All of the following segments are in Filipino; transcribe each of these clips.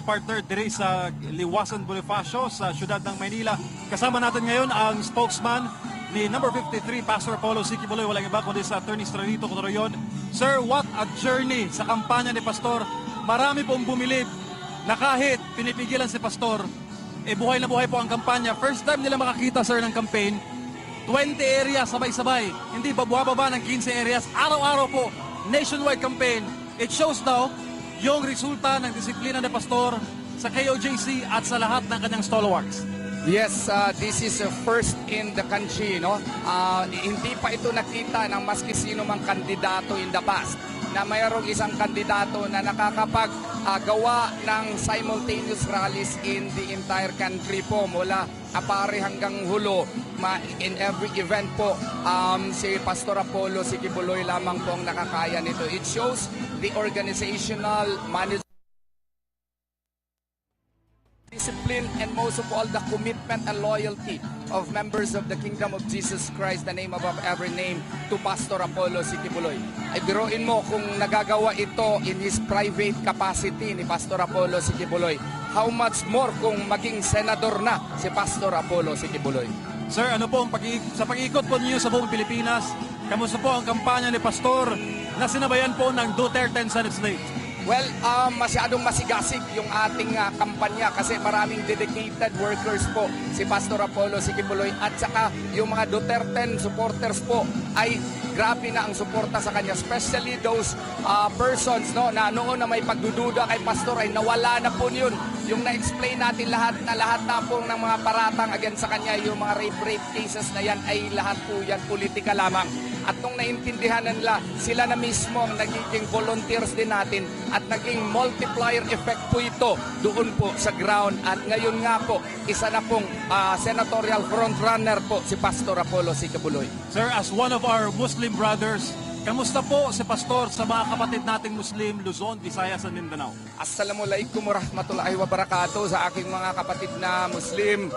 partner diri sa Liwasan Bonifacio sa siyudad ng Maynila. Kasama natin ngayon ang spokesman ni number 53, Pastor Apollo C. Quiboloy, walang iba kundi sa Attorney Stranito Cotoroyon. Sir, what a journey sa kampanya ni Pastor. Marami pong bumilib na kahit pinipigilan si Pastor, buhay na buhay po ang kampanya. First time nila makakita, sir, ng campaign. 20 areas sabay-sabay. Hindi bababa ng 15 areas. Araw-araw po, nationwide campaign. It shows now yung resulta ng disiplina ni Pastor sa KOJC at sa lahat ng kanyang stalwarts. Yes, this is first in the country, no? Hindi pa ito nakita ng maski sino mang kandidato in the past na mayroong isang kandidato na nakakapag-gawa ng simultaneous rallies in the entire country po, mula Apare hanggang Hulo. In every event po, si Pastor Apollo C. Quiboloy lamang po ang nakakaya nito. It shows the organizational management, discipline, and most of all the commitment and loyalty of members of the Kingdom of Jesus Christ, the name above every name, to Pastor Apollo C. Quiboloy. Ay biruin mo kung nagagawa ito in his private capacity ni Pastor Apollo C. Quiboloy, how much more kung maging senador na si Pastor Apollo C. Quiboloy. Sir, ano po sa pag-ikot po niyo sa buong Pilipinas, kamusta po ang kampanya ni Pastor na sinabayan po ng Duterte and Senate slate? Well, masyadong masigasig yung ating kampanya kasi maraming dedicated workers po si Pastor Apollo C. Quiboloy, at saka yung mga Duterte supporters po ay grabe na ang suporta sa kanya, especially those persons, no, na noon na may pagdududa kay Pastor ay nawala na po yun. Yung na-explain natin lahat na po ng mga paratang against sa kanya, yung mga rape cases na yan ay lahat po yan politika lamang. At nung naintindihan na nila, sila na mismo ang nagiging volunteers din natin at naging multiplier effect po ito doon po sa ground. At ngayon nga po, isa na pong senatorial frontrunner po si Pastor Apollo C. Quiboloy. Sir, as one of our Muslim brothers, kamusta po si Pastor sa mga kapatid nating Muslim, Luzon, Visayas, at Mindanao? Assalamualaikum warahmatullahi wabarakatuh sa aking mga kapatid na Muslim.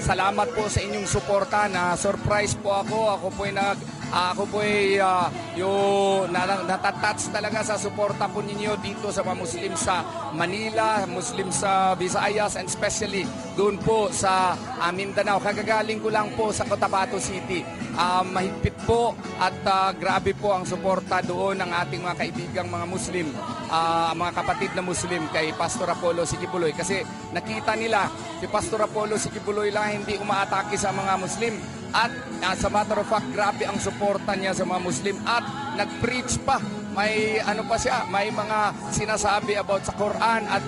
Salamat po sa inyong suporta. Na surprise po ako. Ako po ay natatouch talaga sa suporta po ninyo dito sa mga Muslim sa Manila, Muslim sa Visayas, and especially doon po sa Mindanao. Kagagaling ko lang po sa Cotabato City. Mahigpit po at grabe po ang suporta doon ng ating mga kaibigang mga Muslim, mga kapatid na Muslim kay Pastor Apollo C. Quiboloy, kasi nakita nila si Pastor Apollo C. Quiboloy lang hindi umaatake sa mga Muslim, at sa matter of fact grabe ang suporta niya sa mga Muslim, at nag-preach pa. May ano pa siya, may mga sinasabi about sa Quran, at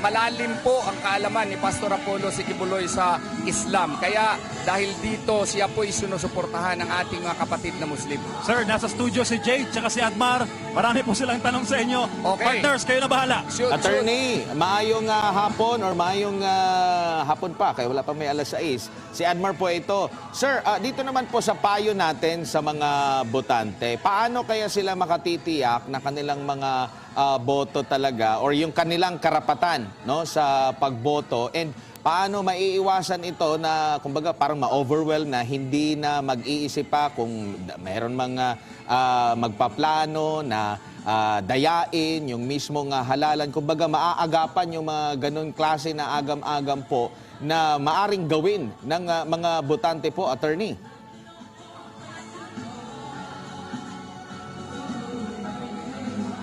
malalim po ang kaalaman ni Pastor Apollo C. Quiboloy sa Islam. Kaya dahil dito siya po isinusuportahan ng ating mga kapatid na Muslim. Sir, nasa studio si Jade at si Admar. Marami po silang tanong sa inyo. Okay. Partners, kayo na bahala. Attorney, maayong hapon or maayong hapon pa, kaya wala pa may alas 6. Si Admar po ito. Sir, dito naman po sa payo natin sa mga botante, paano kaya sila makatitiyak na kanilang mga boto talaga or yung kanilang karapatan, no, sa pagboto, and paano maiiwasan ito na kumbaga parang ma-overwhelm na hindi na mag-iisip pa kung mayroon mga magpaplano na dayain yung mismong halalan, kumbaga maaagapan yung mga ganun klase na agam-agam po na maaring gawin ng mga botante po, attorney?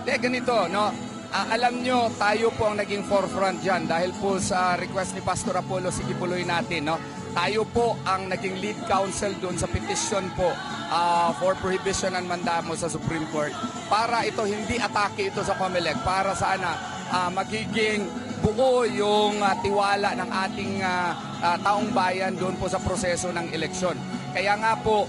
Ganito, no? Alam nyo, tayo po ang naging forefront dyan dahil po sa request ni Pastor Apollo C. Quiboloy natin, no? Tayo po ang naging lead counsel doon sa petition po for prohibition and mandamo sa Supreme Court, para ito hindi atake ito sa COMELEC, para sana magiging buo yung tiwala ng ating taong bayan doon po sa proseso ng eleksyon. Kaya nga po,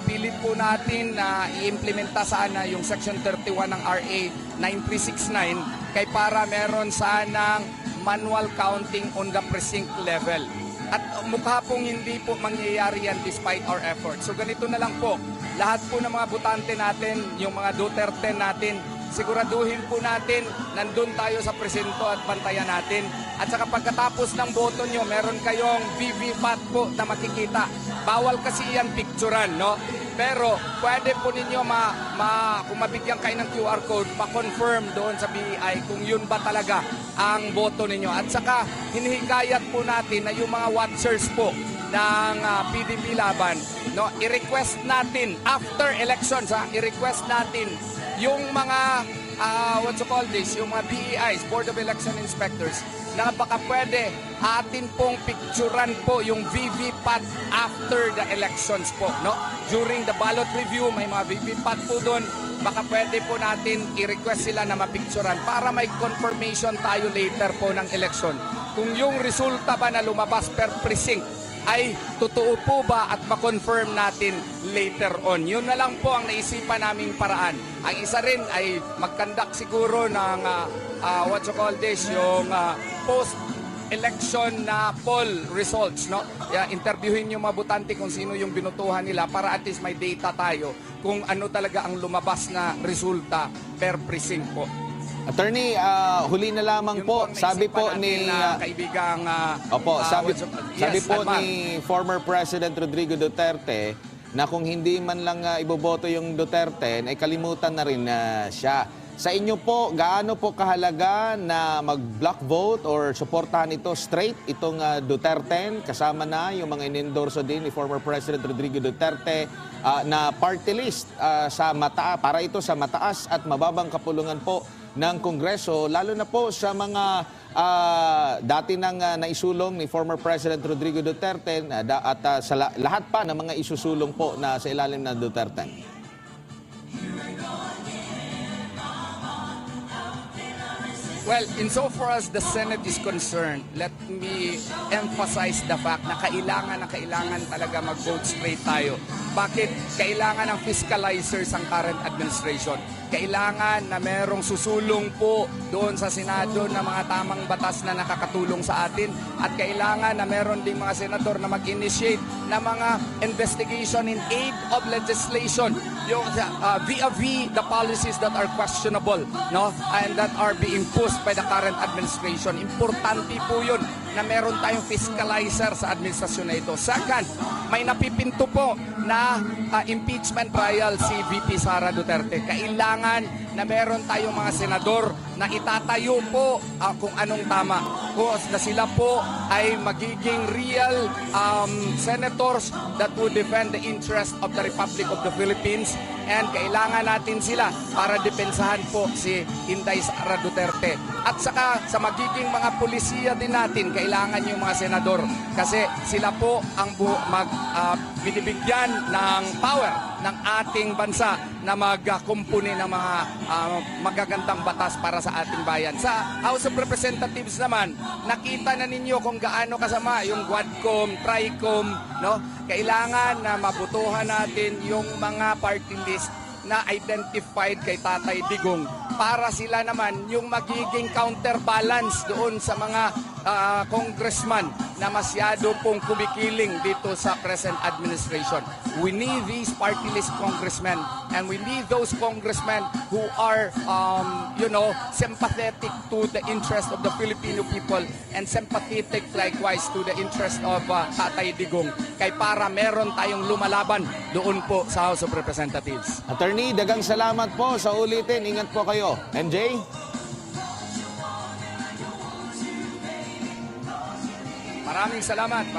pilit po natin na i-implementa sana yung Section 31 ng RA 9369 kay para meron sanang manual counting on the precinct level. At mukha pong hindi po mangyayari yan despite our efforts. So ganito na lang po, lahat po ng mga botante natin, yung mga Duterte natin siguraduhin po natin nandun tayo sa presinto at bantayan natin. At saka pagkatapos ng boto nyo, meron kayong VVPAT po na makikita. Bawal kasi yan picturean, no? Pero pwede po ninyo kung mabigyan kayo ng QR code, ma-confirm doon sa BEI kung yun ba talaga ang boto ninyo. At saka hinihikayat po natin na yung mga watchers po ng PDP Laban, no, i-request natin after elections, i-request natin yung mga yung mga BEIs, Board of Election Inspectors, na baka pwede atin pong picturean po yung VVPAT after the elections po, no? During the ballot review, may mga VVPAT po doon. Baka pwede po natin i-request sila na mapicturean para may confirmation tayo later po ng election. Kung yung resulta ba na lumabas per precinct ay totoo po ba at ma-confirm natin later on. Yun na lang po ang naisipan naming paraan. Ang isa rin ay mag-conduct siguro ng yung post-election na poll results, no? Interviewin yung mga botante kung sino yung binutuhan nila para at least may data tayo kung ano talaga ang lumabas na resulta per precinct po. Attorney, huli na lamang Yun po, ang sabi po naisipan ni natin, kaibigang sabi po Adman. ni former President Rodrigo Duterte na kung hindi man lang iboboto yung Duterte, ay kalimutan na rin siya. Sa inyo po, gaano po kahalaga na mag-block vote or suportahan ito straight itong Duterte, kasama na yung mga inendorso din ni former President Rodrigo Duterte na party list para ito sa mataas at mababang kapulungan po ng Kongreso, lalo na po sa mga dati nang naisulong ni former President Rodrigo Duterte at sa lahat pa ng mga isusulong po na sa ilalim ng Duterte. Well, insofar as the Senate is concerned, let me emphasize the fact na kailangan talaga mag-vote straight tayo. Bakit? Kailangan ng fiscalizers ang current administration. Kailangan na merong susulong po doon sa Senado na mga tamang batas na nakakatulong sa atin. At kailangan na meron ding mga senador na mag-initiate na mga investigation in aid of legislation. Yung vis-a-vis the policies that are questionable, no, and that are being pushed by the current administration. Importante po yun na meron tayong fiscalizer sa administrasyon na ito. Second, may napipinto po na impeachment trial si VP Sara Duterte. Kailangan na meron tayong mga senador na itatayo po kung anong tama. Kung na sila po ay magiging real senators that would defend the interest of the Republic of the Philippines, and kailangan natin sila para depensahan po si Inday Sara Duterte. At saka sa magiging mga pulisiya din natin, kailangan yung mga senador kasi sila po ang binibigyan ng power ng ating bansa na magkumpuni ng mga magagandang batas para sa ating bayan. Sa House of Representatives naman, nakita na ninyo kung gaano kasama yung Quadcom, Tricom, no? Kailangan na mabutuhan natin yung mga party list na identified kay Tatay Digong para sila naman yung magiging counterbalance doon sa mga congressman na masyado pong kumikiling dito sa present administration. We need these party list congressmen, and we need those congressmen who are sympathetic to the interest of the Filipino people and sympathetic likewise to the interest of Tatay Digong. Kaya para meron tayong lumalaban doon po sa House of Representatives. Attorney, dagang salamat po sa ulitin. Ingat po kayo. MJ? Maraming salamat po.